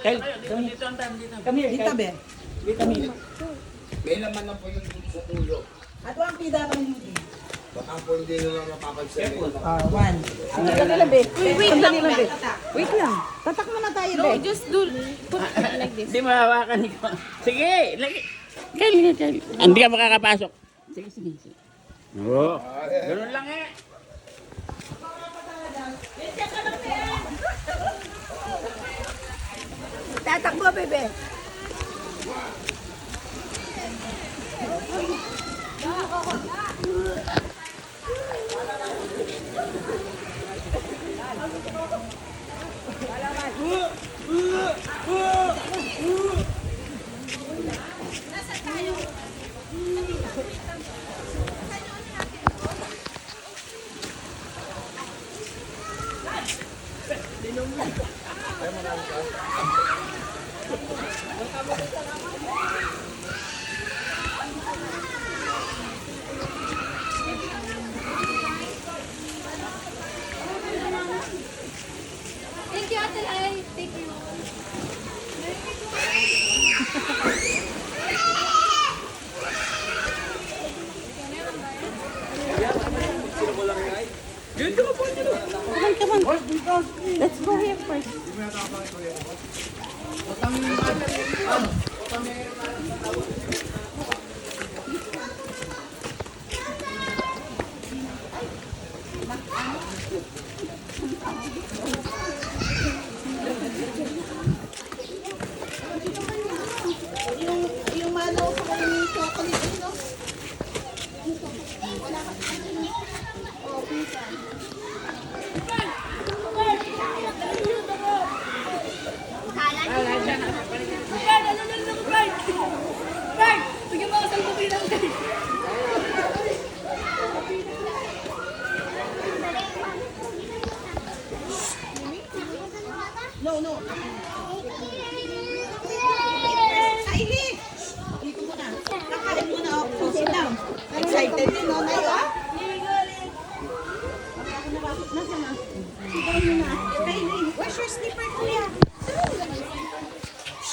Kyle, kami here, Dito, Kyle. be. Kami here. May laman na po yung dito sa tulo. At ang pida pa rin yun. Baka po hindi nyo lang mapapansin. One. Sandali lang, be. Wait lang, be. Wait lang. Tatak muna tayo, No, be. just do put it like this. Hindi mahawakan ikaw. Sige, lagi. Kyle. Hindi ka makakapasok. Sige. Oo. Ganun lang eh. Tatakbo, bebe. Thank you, Ate Lai. Thank you. Come on. Let's go here first. Yung manaw sa kanyang chocolate, no? Oh, pizza. No. Kylie! Dito muna. Kakain muna ako. Sit down. Excited din, no? Nayo, ah? Nasaan na? Sigaw nyo na. Kylie, where's your slipper, kuya?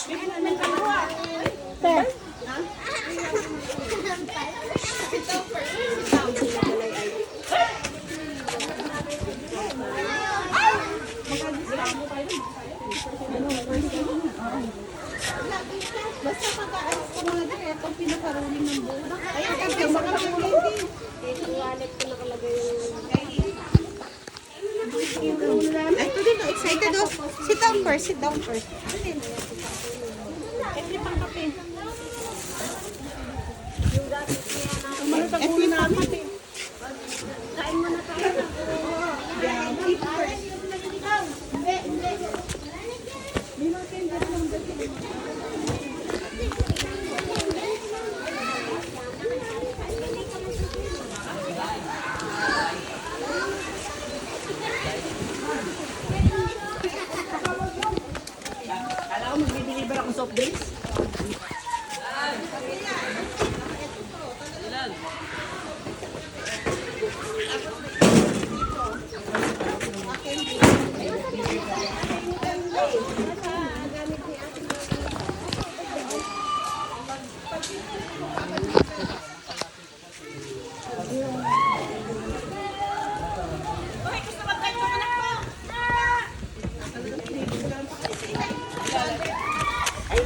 Bigyan naman ka mo, ah. Sir. Ha? Sit down first. Sit down. Basta pagka-ayos ko mga dito, itong pinakaruling ng buhay. Ayun, kasi sa kamang lady. Itong wallet ko nakalagay yung... Ay, ito din, excited oh. Sit down first. Ito din. Ito yung pangkape. Ito yung pangkape. Kain mo na tayo. Yan, eat first. Hindi. Kala ko mag-deliver ako soft drinks.